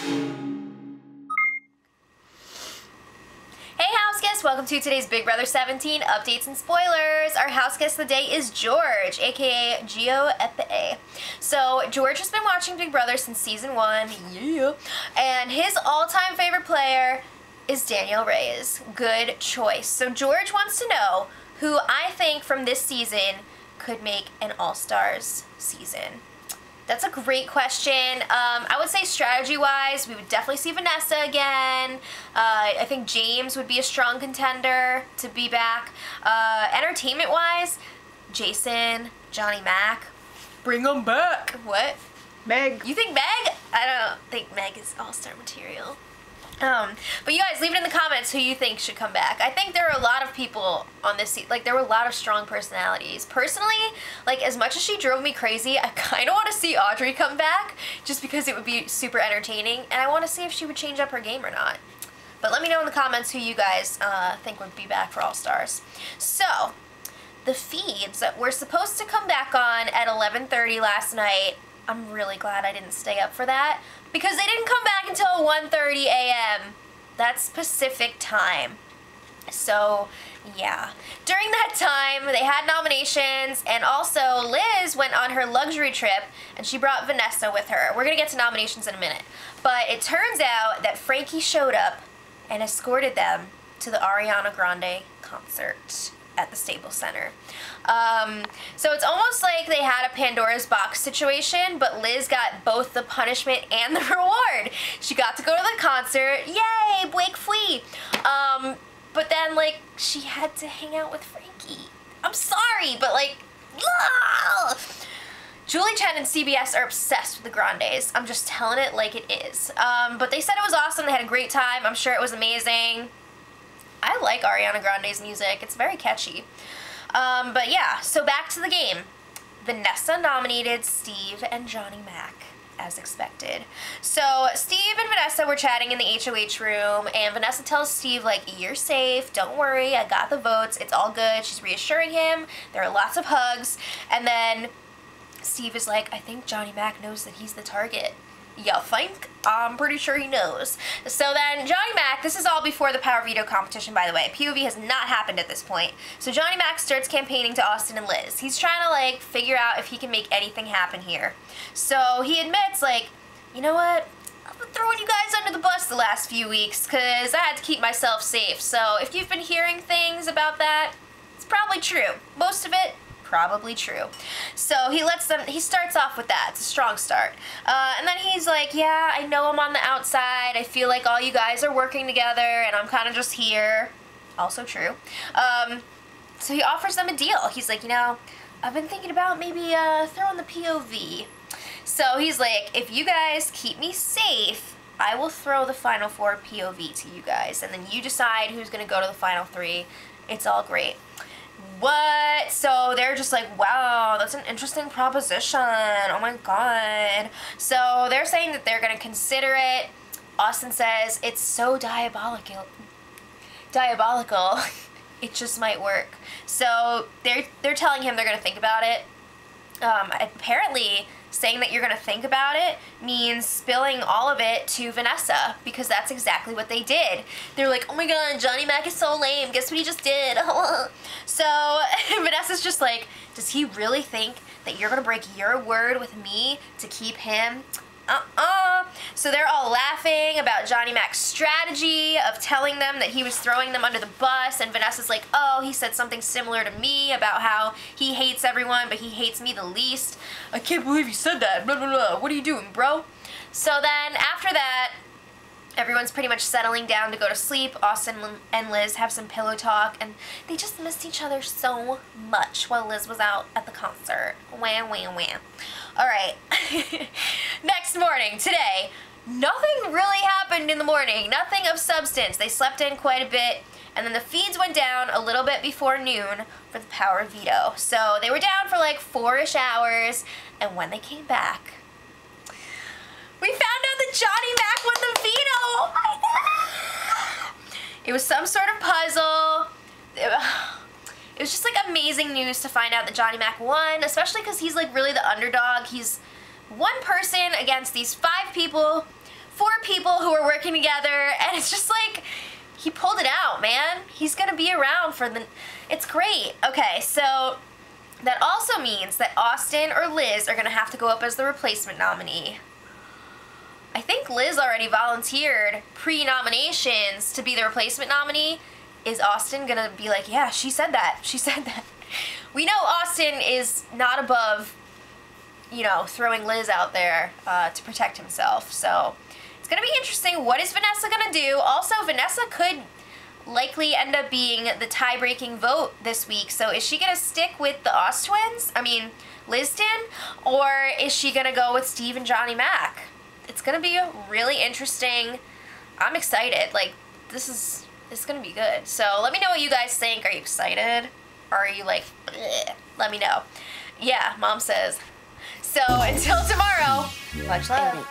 Hey house guests, welcome to today's Big Brother 17 updates and spoilers. Our house guest of the day is George, aka Gio Epe. So George has been watching Big Brother since season 1, yeah, and his all-time favorite player is Daniel Reyes. Good choice. So George wants to know who I think from this season could make an All-Stars season. That's a great question. I would say strategy-wise, we would definitely see Vanessa again. I think James would be a strong contender to be back. Entertainment-wise, Jason, Johnny Mac, bring them back. What? Meg. You think Meg? I don't think Meg is All-Star material. But you guys, leave it in the comments who you think should come back. I think there are a lot of people on this like there were a lot of strong personalities. Personally, like as much as she drove me crazy, I kind of want to see Audrey come back just because it would be super entertaining, and I want to see if she would change up her game or not. But let me know in the comments who you guys think would be back for All Stars. So, the feeds that were supposed to come back on at 11:30 last night, I'm really glad I didn't stay up for that, because they didn't come back until 1:30 a.m. That's Pacific time. So, yeah. During that time, they had nominations, and also Liz went on her luxury trip, and she brought Vanessa with her. We're going to get to nominations in a minute. But it turns out that Frankie showed up and escorted them to the Ariana Grande concert at the Staples Center. So it's almost like they had a Pandora's box situation, but Liz got both the punishment and the reward. She got to go to the concert, yay, Blake Flea. But then, like, she had to hang out with Frankie. I'm sorry, but like, ugh! Julie Chen and CBS are obsessed with the Grandes. I'm just telling it like it is. But they said it was awesome, they had a great time, I'm sure it was amazing. I like Ariana Grande's music. It's very catchy. But yeah, so back to the game. Vanessa nominated Steve and Johnny Mac, as expected. So Steve and Vanessa were chatting in the HOH room, and Vanessa tells Steve, like, you're safe, don't worry, I got the votes, it's all good. She's reassuring him, there are lots of hugs, and then Steve is like, I think Johnny Mac knows that he's the target. You think? I'm pretty sure he knows. So then Johnny Mac, this is all before the Power Veto competition, by the way. POV has not happened at this point. So Johnny Mac starts campaigning to Austin and Liz. He's trying to, like, figure out if he can make anything happen here. So he admits, like, you know what? I've been throwing you guys under the bus the last few weeks because I had to keep myself safe. So if you've been hearing things about that, it's probably true. Most of it, probably true. So he starts off with that. It's a strong start. And then he's like, yeah, I know I'm on the outside. I feel like all you guys are working together and I'm kind of just here. Also true. So he offers them a deal. He's like, you know, I've been thinking about maybe throwing the POV. So he's like, if you guys keep me safe, I will throw the Final 4 POV to you guys. And then you decide who's going to go to the Final 3. It's all great. What? So they're just like, wow, that's an interesting proposition. Oh my god. So they're saying that they're going to consider it. Austin says it's so diabolical. It just might work. So they're telling him they're going to think about it. Apparently, saying that you're going to think about it means spilling all of it to Vanessa, because that's exactly what they did. They're like, oh my god, Johnny Mac is so lame. Guess what he just did? So Vanessa's just like, does he really think that you're going to break your word with me to keep him? So they're all laughing about Johnny Mac's strategy of telling them that he was throwing them under the bus, and Vanessa's like, oh, he said something similar to me about how he hates everyone, but he hates me the least. I can't believe you said that, blah, blah, blah. What are you doing, bro? So then, after that, everyone's pretty much settling down to go to sleep. Austin and Liz have some pillow talk, and they just missed each other so much while Liz was out at the concert. Wham, wham, wham. Alright, next morning, today, nothing really happened in the morning, nothing of substance. They slept in quite a bit, and then the feeds went down a little bit before noon for the Power Veto. So they were down for like 4-ish hours, and when they came back, we found out that Johnny Mac won the veto! Oh my god! It was some sort of puzzle. It was just like amazing news to find out that Johnny Mac won, especially because he's like really the underdog. He's one person against these 5 people, 4 4 people who are working together, and it's just like, he pulled it out, man. He's gonna be around for the... It's great. Okay, so that also means that Austin or Liz are gonna have to go up as the replacement nominee. I think Liz already volunteered pre-nominations to be the replacement nominee. Is Austin gonna be like, yeah, she said that. She said that. We know Austin is not above, you know, throwing Liz out there to protect himself. So it's gonna be interesting. What is Vanessa gonna do? Also, Vanessa could likely end up being the tie-breaking vote this week. So is she gonna stick with the Oz twins? I mean, Liston? Or is she gonna go with Steve and Johnny Mac? It's gonna be really interesting. I'm excited. Like, it's gonna be good. So let me know what you guys think. Are you excited? Or are you like, bleh? Let me know. Yeah, Mom says. So until tomorrow, much love.